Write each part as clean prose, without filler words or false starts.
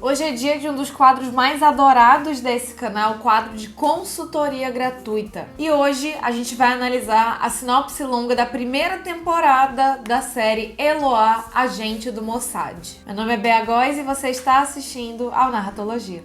Hoje é dia de um dos quadros mais adorados desse canal, o quadro de consultoria gratuita. E hoje a gente vai analisar a sinopse longa da primeira temporada da série Eloá, Agente do Mossad. Meu nome é Bea Góes e você está assistindo ao Narratologia.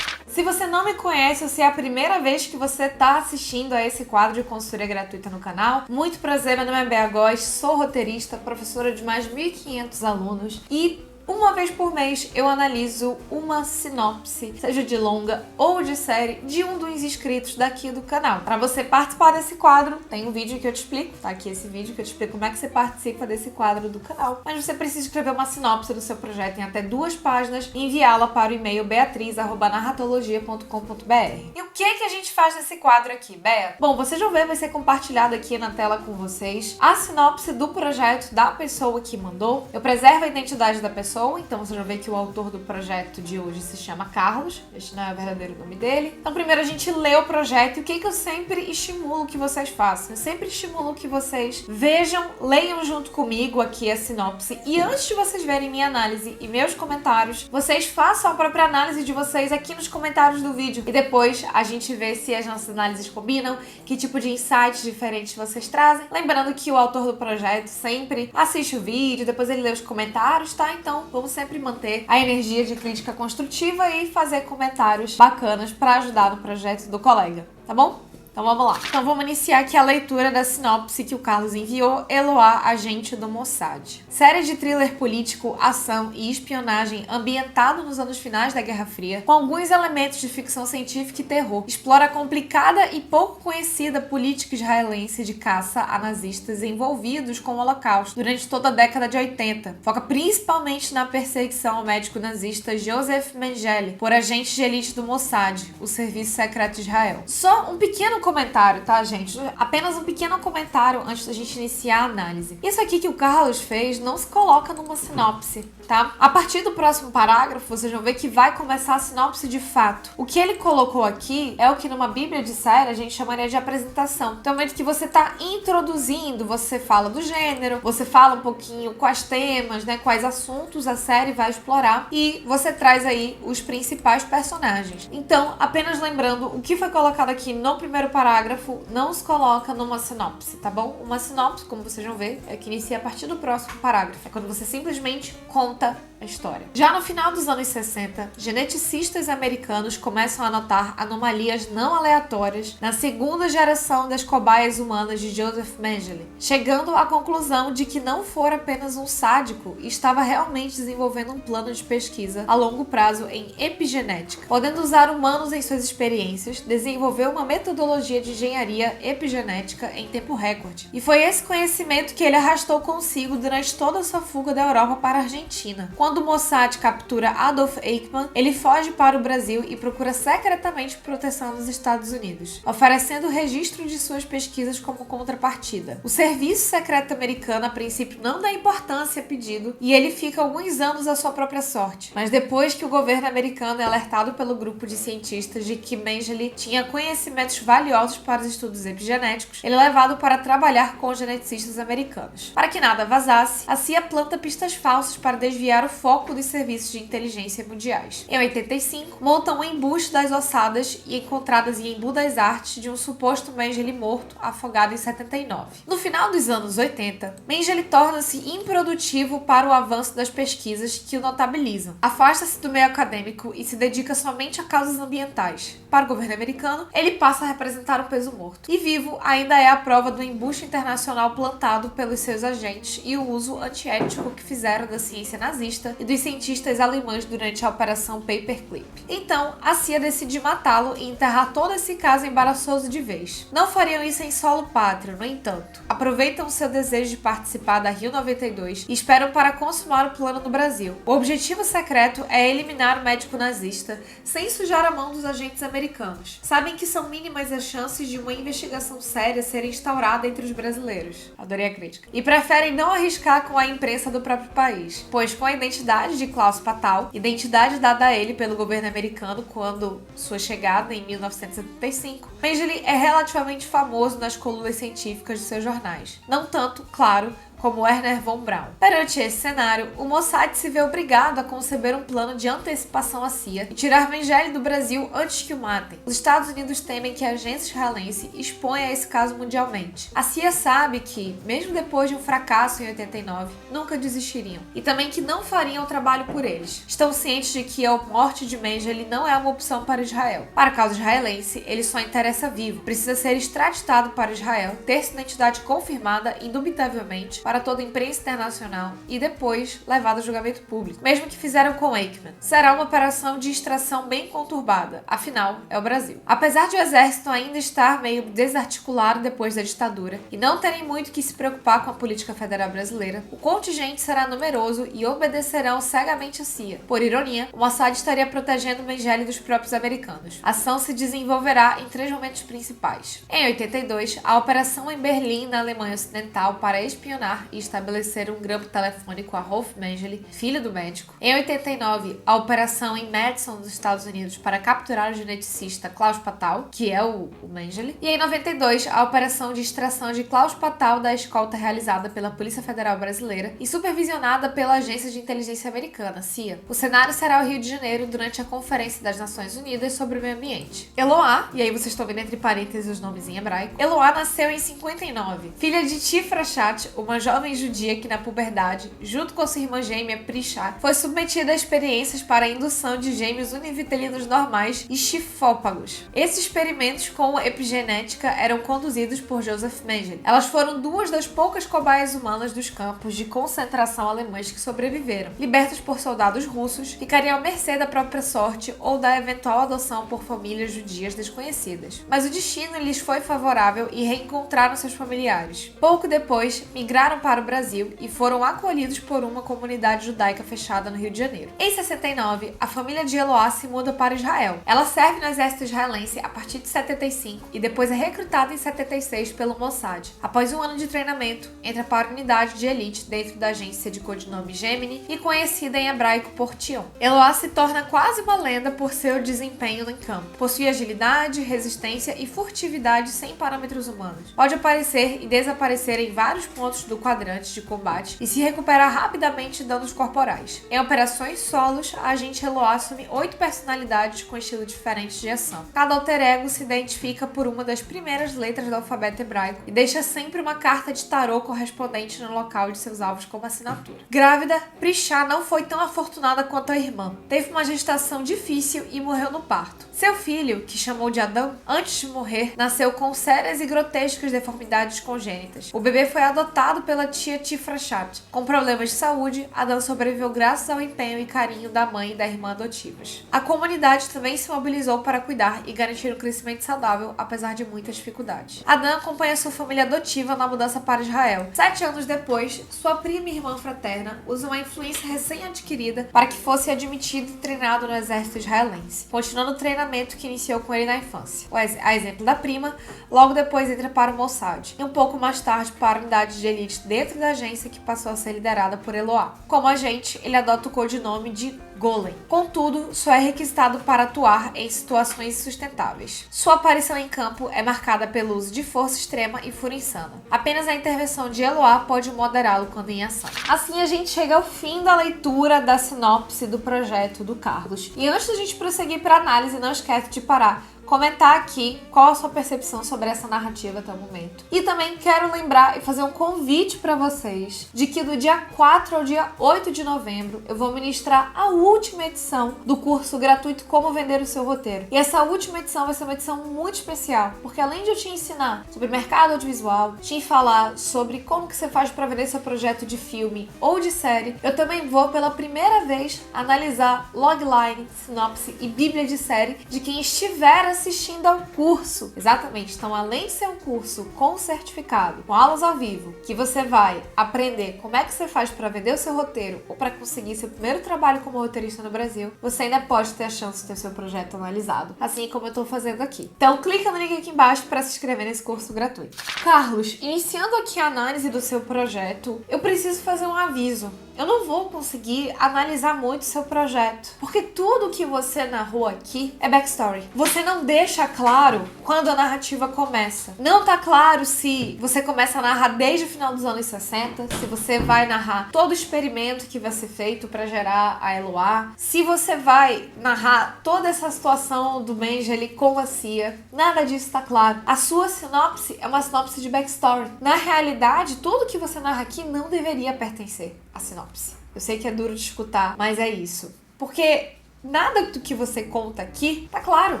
Se você não me conhece ou se é a primeira vez que você está assistindo a esse quadro de consultoria gratuita no canal, muito prazer, meu nome é Bea Góes, sou roteirista, professora de mais de 1.500 alunos e uma vez por mês eu analiso uma sinopse, seja de longa ou de série, de um dos inscritos daqui do canal. Para você participar desse quadro, tem um vídeo que eu te explico, tá aqui esse vídeo que eu te explico como é que você participa desse quadro do canal. Mas você precisa escrever uma sinopse do seu projeto em até 2 páginas e enviá-la para o e-mail beatriz@narratologia.com.br. E o que a gente faz nesse quadro aqui, Bea? Bom, vocês vão ver, vai ser compartilhado aqui na tela com vocês a sinopse do projeto da pessoa que mandou. Eu preservo a identidade da pessoa, então você já vê que o autor do projeto de hoje se chama Carlos, este não é o verdadeiro nome dele. Então primeiro a gente lê o projeto e o que eu sempre estimulo que vocês façam? Eu sempre estimulo que vocês vejam, leiam junto comigo aqui a sinopse e antes de vocês verem minha análise e meus comentários, vocês façam a própria análise de vocês aqui nos comentários do vídeo e depois a gente vê se as nossas análises combinam, que tipo de insights diferentes vocês trazem. Lembrando que o autor do projeto sempre assiste o vídeo, depois ele lê os comentários, tá? Então vamos sempre manter a energia de crítica construtiva e fazer comentários bacanas para ajudar no projeto do colega, tá bom? Então vamos lá. Então vamos iniciar aqui a leitura da sinopse que o Carlos enviou, Eloá, Agente do Mossad. Série de thriller político, ação e espionagem ambientado nos anos finais da Guerra Fria, com alguns elementos de ficção científica e terror, explora a complicada e pouco conhecida política israelense de caça a nazistas envolvidos com o Holocausto durante toda a década de 80. Foca principalmente na perseguição ao médico nazista Joseph Mengele por agentes de elite do Mossad, o serviço secreto de Israel. Só um pequeno comentário, tá, gente? Apenas um pequeno comentário antes da gente iniciar a análise. Isso aqui que o Carlos fez não se coloca numa sinopse, tá? A partir do próximo parágrafo, vocês vão ver que vai começar a sinopse de fato. O que ele colocou aqui é o que numa bíblia de série a gente chamaria de apresentação. Então, no momento que você tá introduzindo, você fala do gênero, você fala um pouquinho quais temas, né, quais assuntos a série vai explorar e você traz aí os principais personagens. Então, apenas lembrando, o que foi colocado aqui no primeiro parágrafo não se coloca numa sinopse, tá bom? Uma sinopse, como vocês vão ver, é que inicia a partir do próximo parágrafo. É quando você simplesmente conta a história. Já no final dos anos 60, geneticistas americanos começam a notar anomalias não aleatórias na segunda geração das cobaias humanas de Joseph Mengele, chegando à conclusão de que não fora apenas um sádico e estava realmente desenvolvendo um plano de pesquisa a longo prazo em epigenética. Podendo usar humanos em suas experiências, desenvolveu uma metodologia de engenharia epigenética em tempo recorde. E foi esse conhecimento que ele arrastou consigo durante toda a sua fuga da Europa para a Argentina. Quando o Mossad captura Adolf Eichmann, ele foge para o Brasil e procura secretamente proteção nos Estados Unidos, oferecendo o registro de suas pesquisas como contrapartida. O serviço secreto americano a princípio não dá importância a pedido e ele fica alguns anos à sua própria sorte. Mas depois que o governo americano é alertado pelo grupo de cientistas de que Mengele tinha conhecimentos valiosos para os estudos epigenéticos, ele é levado para trabalhar com geneticistas americanos. Para que nada vazasse, a CIA planta pistas falsas para desviar o foco dos serviços de inteligência mundiais. Em 85, montam um embuste das ossadas e encontradas em Embu das Artes de um suposto Mengele morto, afogado em 79. No final dos anos 80, Mengele torna-se improdutivo para o avanço das pesquisas que o notabilizam. Afasta-se do meio acadêmico e se dedica somente a causas ambientais. Para o governo americano, ele passa a representar o peso morto. E vivo ainda é a prova do embuste internacional plantado pelos seus agentes e o uso antiético que fizeram da ciência nazista e dos cientistas alemães durante a Operação Paperclip. Então, a CIA decide matá-lo e enterrar todo esse caso embaraçoso de vez. Não fariam isso em solo pátrio, no entanto. Aproveitam o seu desejo de participar da Rio 92 e esperam para consumar o plano no Brasil. O objetivo secreto é eliminar o médico nazista sem sujar a mão dos agentes americanos. Sabem que são mínimas as chances de uma investigação séria ser instaurada entre os brasileiros. Adorei a crítica. E preferem não arriscar com a imprensa do próprio país, pois com a identidade de Klaus Patal, identidade dada a ele pelo governo americano quando sua chegada em 1975, Mengele é relativamente famoso nas colunas científicas de seus jornais. Não tanto, claro, como Wernher von Braun. Perante esse cenário, o Mossad se vê obrigado a conceber um plano de antecipação à CIA e tirar Mengele do Brasil antes que o matem. Os Estados Unidos temem que a agência israelense exponha esse caso mundialmente. A CIA sabe que, mesmo depois de um fracasso em 89, nunca desistiriam, e também que não fariam o trabalho por eles. Estão cientes de que a morte de Mengele não é uma opção para Israel. Para a causa israelense, ele só interessa vivo, precisa ser extraditado para Israel, ter sua identidade confirmada indubitavelmente para toda a imprensa internacional e depois levado a julgamento público, mesmo que fizeram com Eichmann. Será uma operação de extração bem conturbada, afinal, é o Brasil. Apesar de o exército ainda estar meio desarticulado depois da ditadura e não terem muito que se preocupar com a política federal brasileira, o contingente será numeroso e obedecerão cegamente a CIA. Por ironia, o Mossad estaria protegendo Mengele dos próprios americanos. A ação se desenvolverá em 3 momentos principais. Em 82, a operação em Berlim, na Alemanha Ocidental, para espionar e estabelecer um grampo telefônico a Rolf Mengele, filho do médico. Em 89, a operação em Madison, nos Estados Unidos, para capturar o geneticista Klaus Patal, que é o Mengele. E em 92, a operação de extração de Klaus Patal da escolta realizada pela Polícia Federal Brasileira e supervisionada pela Agência de Inteligência Americana, CIA. O cenário será o Rio de Janeiro durante a Conferência das Nações Unidas sobre o Meio Ambiente. Eloá, e aí vocês estão vendo entre parênteses os nomes em hebraico, Eloá nasceu em 59, filha de Tifra Shat, uma jovem judia que na puberdade, junto com sua irmã gêmea Prisha, foi submetida a experiências para a indução de gêmeos univitelinos normais e chifópagos. Esses experimentos com epigenética eram conduzidos por Joseph Mengele. Elas foram 2 das poucas cobaias humanas dos campos de concentração alemães que sobreviveram. Libertas por soldados russos, ficariam à mercê da própria sorte ou da eventual adoção por famílias judias desconhecidas. Mas o destino lhes foi favorável e reencontraram seus familiares. Pouco depois, migraram para o Brasil e foram acolhidos por uma comunidade judaica fechada no Rio de Janeiro. Em 69, a família de Eloá se muda para Israel. Ela serve no exército israelense a partir de 75 e depois é recrutada em 76 pelo Mossad. Após um ano de treinamento, entra para a unidade de elite dentro da agência de codinome Gemini e conhecida em hebraico por Tion. Eloá se torna quase uma lenda por seu desempenho em campo. Possui agilidade, resistência e furtividade sem parâmetros humanos. Pode aparecer e desaparecer em vários pontos do quadrante de combate e se recuperar rapidamente de danos corporais. Em operações solos, a agente Eloá assume 8 personalidades com estilos diferentes de ação. Cada alter ego se identifica por uma das primeiras letras do alfabeto hebraico e deixa sempre uma carta de tarô correspondente no local de seus alvos como assinatura. Grávida, Prisha não foi tão afortunada quanto a irmã. Teve uma gestação difícil e morreu no parto. Seu filho, que chamou de Adão, antes de morrer, nasceu com sérias e grotescas deformidades congênitas. O bebê foi adotado pela tia Tifra Shat. Com problemas de saúde, Adão sobreviveu graças ao empenho e carinho da mãe e da irmã adotivas. A comunidade também se mobilizou para cuidar e garantir um crescimento saudável, apesar de muitas dificuldades. Adão acompanha sua família adotiva na mudança para Israel. 7 anos depois, sua prima e irmã fraterna usa uma influência recém-adquirida para que fosse admitido e treinado no exército israelense, continuando o treinamento que iniciou com ele na infância. A exemplo da prima, logo depois entra para o Mossad, e um pouco mais tarde para a unidade de elite dentro da agência que passou a ser liderada por Eloá. Como agente, ele adota o codinome de Golem. Contudo, só é requisitado para atuar em situações insustentáveis. Sua aparição em campo é marcada pelo uso de força extrema e fúria insana. Apenas a intervenção de Eloá pode moderá-lo quando em ação. Assim a gente chega ao fim da leitura da sinopse do projeto do Carlos. E antes da gente prosseguir para a análise, não esquece de parar, comentar aqui qual a sua percepção sobre essa narrativa até o momento. E também quero lembrar e fazer um convite para vocês de que do dia 4 ao dia 8 de novembro eu vou ministrar a última edição do curso gratuito Como Vender o Seu Roteiro. E essa última edição vai ser uma edição muito especial, porque além de eu te ensinar sobre mercado audiovisual, te falar sobre como que você faz para vender seu projeto de filme ou de série, eu também vou pela primeira vez analisar logline, sinopse e bíblia de série de quem estiver assistindo ao curso. Exatamente. Então, além de ser um curso com certificado, com aulas ao vivo, que você vai aprender como é que você faz para vender o seu roteiro ou para conseguir seu primeiro trabalho como roteirista no Brasil, você ainda pode ter a chance de ter seu projeto analisado, assim como eu estou fazendo aqui. Então, clica no link aqui embaixo para se inscrever nesse curso gratuito. Carlos, iniciando aqui a análise do seu projeto, eu preciso fazer um aviso. eu não vou conseguir analisar muito seu projeto. Porque tudo que você narrou aqui é backstory. Você não deixa claro quando a narrativa começa. Não tá claro se você começa a narrar desde o final dos anos 60, se você vai narrar todo o experimento que vai ser feito para gerar a Eloá, se você vai narrar toda essa situação do Mengele com a CIA. Nada disso tá claro. A sua sinopse é uma sinopse de backstory. Na realidade, tudo que você narra aqui não deveria pertencer à sinopse. Eu sei que é duro de escutar, mas é isso. Porque nada do que você conta aqui tá claro.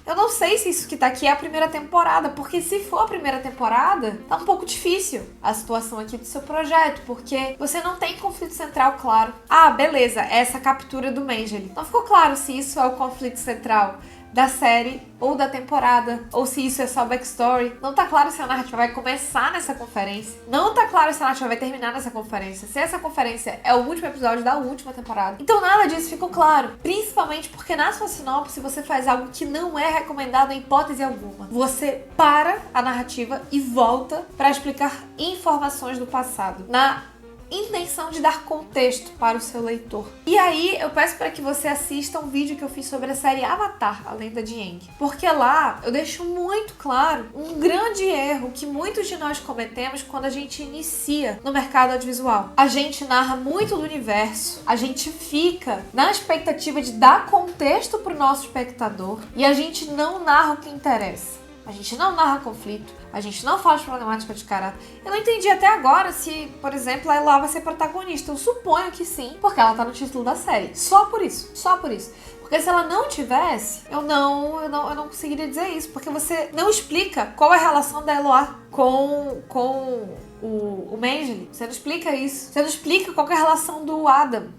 Eu não sei se isso que tá aqui é a primeira temporada, porque se for a primeira temporada, tá um pouco difícil a situação aqui do seu projeto, porque você não tem conflito central claro. Ah, beleza, essa captura do Mengele. Não ficou claro se isso é o conflito central da série ou da temporada, ou se isso é só backstory. Não tá claro se a narrativa vai começar nessa conferência. Não tá claro se a narrativa vai terminar nessa conferência. Se essa conferência é o último episódio da última temporada. Então nada disso ficou claro. Principalmente porque na sua sinopse você faz algo que não é recomendado em hipótese alguma. Você para a narrativa e volta para explicar informações do passado. Na intenção de dar contexto para o seu leitor. E aí eu peço para que você assista um vídeo que eu fiz sobre a série Avatar, a Lenda de Aang. Porque lá eu deixo muito claro um grande erro que muitos de nós cometemos quando a gente inicia no mercado audiovisual. A gente narra muito do universo, a gente fica na expectativa de dar contexto para o nosso espectador e a gente não narra o que interessa. A gente não narra conflito, a gente não fala de problemática de caráter. Eu não entendi até agora se, por exemplo, a Eloá vai ser protagonista. Eu suponho que sim, porque ela tá no título da série. Só por isso, só por isso. Porque se ela não tivesse, eu não conseguiria dizer isso. Porque você não explica qual é a relação da Eloá com o Mengele. Você não explica isso. Você não explica qual é a relação do Adão,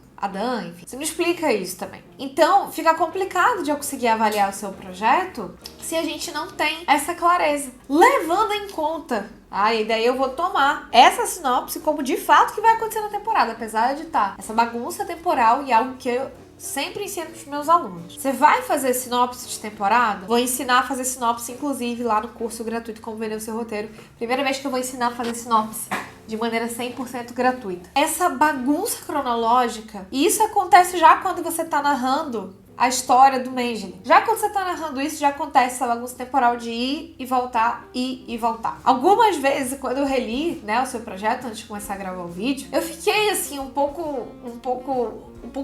enfim. Você não explica isso também. Então, fica complicado de eu conseguir avaliar o seu projeto se a gente não tem essa clareza. Levando em conta, e daí eu vou tomar essa sinopse como de fato que vai acontecer na temporada, apesar de estar essa bagunça temporal e algo que eu sempre ensino para os meus alunos. Você vai fazer sinopse de temporada? Vou ensinar a fazer sinopse, inclusive, lá no curso gratuito Como Vender o Seu Roteiro. Primeira vez que eu vou ensinar a fazer sinopse de maneira 100% gratuita. Essa bagunça cronológica, e isso acontece já quando você está narrando a história do Mengele. Já quando você tá narrando isso, já acontece essa bagunça temporal de ir e voltar, ir e voltar. Algumas vezes, quando eu reli, o seu projeto, antes de começar a gravar o vídeo, eu fiquei, assim, um pouco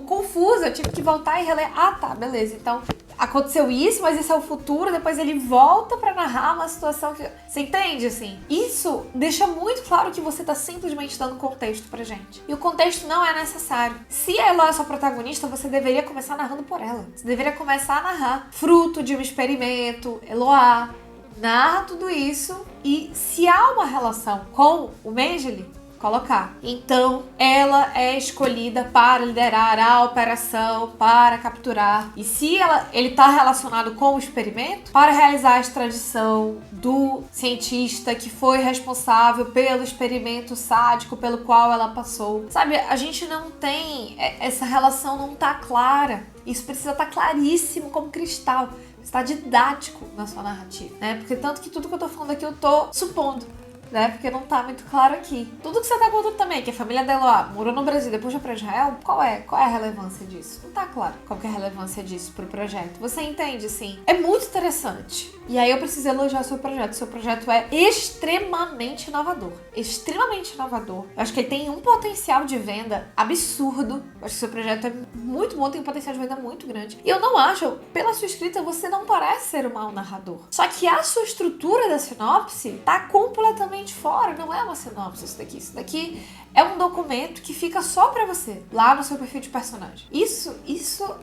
confusa. Eu tive que voltar e reler. Ah, tá, beleza. Então, aconteceu isso, mas esse é o futuro. Depois ele volta pra narrar uma situação que... Você entende, assim? Isso deixa muito claro que você tá simplesmente dando contexto pra gente. E o contexto não é necessário. Se ela é sua protagonista, você deveria começar narrando por ela. Você deveria começar a narrar. Fruto de um experimento, Eloá. Narra tudo isso. E se há uma relação com o Mengele, colocar. Então, ela é escolhida para liderar a operação, para capturar. E se ele está relacionado com o experimento, para realizar a extradição do cientista que foi responsável pelo experimento sádico pelo qual ela passou. Sabe, a gente não tem... Essa relação não tá clara. Isso precisa estar claríssimo como cristal. Está didático na sua narrativa, né? Porque tanto que tudo que eu tô falando aqui eu tô supondo, né? Porque não tá muito claro aqui. Tudo que você tá contando também, que a família dela morou no Brasil, depois foi pra Israel, qual é a relevância disso? Não tá claro qual que é a relevância disso pro projeto. Você entende, sim? É muito interessante. E aí eu preciso elogiar o seu projeto. O seu projeto é extremamente inovador. Extremamente inovador. Eu acho que ele tem um potencial de venda absurdo. Eu acho que o seu projeto é muito bom, tem um potencial de venda muito grande. E eu não acho, pela sua escrita, você não parece ser um mau narrador. Só que a sua estrutura da sinopse tá completamente fora. Não é uma sinopse isso daqui. Isso daqui é um documento que fica só pra você, lá no seu perfil de personagem. Isso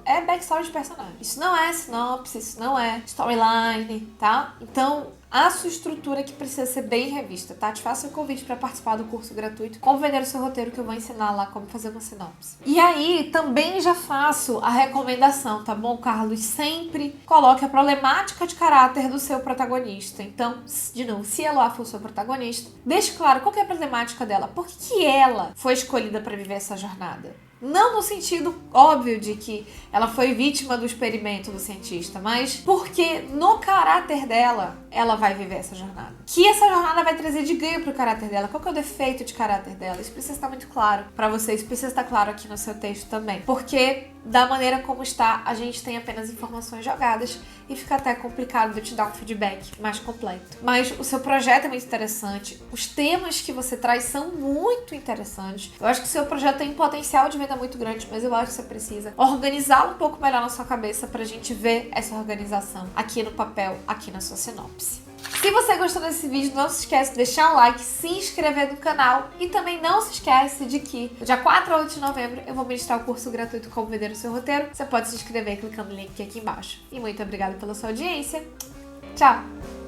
é backstory de personagem. Isso não é sinopse, isso não é storyline, tá? Então, a sua estrutura que precisa ser bem revista, tá? Te faço o convite para participar do curso gratuito Como Vender o Seu Roteiro, que eu vou ensinar lá como fazer uma sinopse. E aí, também já faço a recomendação, tá bom, Carlos? Sempre coloque a problemática de caráter do seu protagonista. Então, de novo, se Eloá for o seu protagonista, deixe claro qual que é a problemática dela. Por que ela foi escolhida para viver essa jornada? Não no sentido óbvio de que ela foi vítima do experimento do cientista, mas porque no caráter dela, ela vai viver essa jornada. Que essa jornada vai trazer de ganho pro caráter dela. Qual que é o defeito de caráter dela? Isso precisa estar muito claro pra vocês, precisa estar claro aqui no seu texto também. Porque da maneira como está, a gente tem apenas informações jogadas e fica até complicado de te dar um feedback mais completo. Mas o seu projeto é muito interessante, os temas que você traz são muito interessantes. Eu acho que o seu projeto tem um potencial de venda muito grande, mas eu acho que você precisa organizá-lo um pouco melhor na sua cabeça pra gente ver essa organização aqui no papel, aqui na sua sinopse. Se você gostou desse vídeo, não se esquece de deixar um like, se inscrever no canal e também não se esquece de que no dia 4 a 8 de novembro eu vou ministrar o curso gratuito Como Vender o Seu Roteiro. Você pode se inscrever clicando no link aqui embaixo. E muito obrigada pela sua audiência. Tchau!